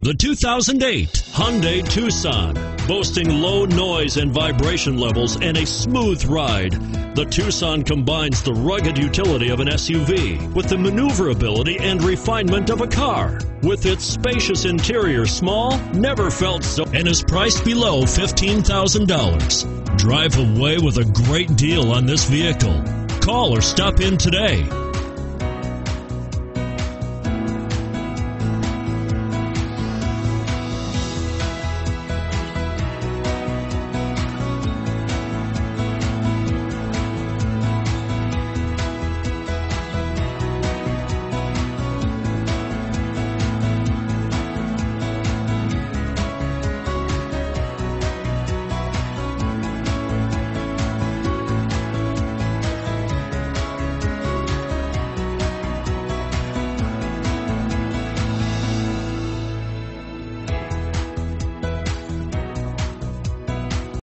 The 2008 Hyundai Tucson. Boasting low noise and vibration levels and a smooth ride, the Tucson combines the rugged utility of an SUV with the maneuverability and refinement of a car. With its spacious interior, small, never felt so, and is priced below $15,000. Drive away with a great deal on this vehicle. Call or stop in today.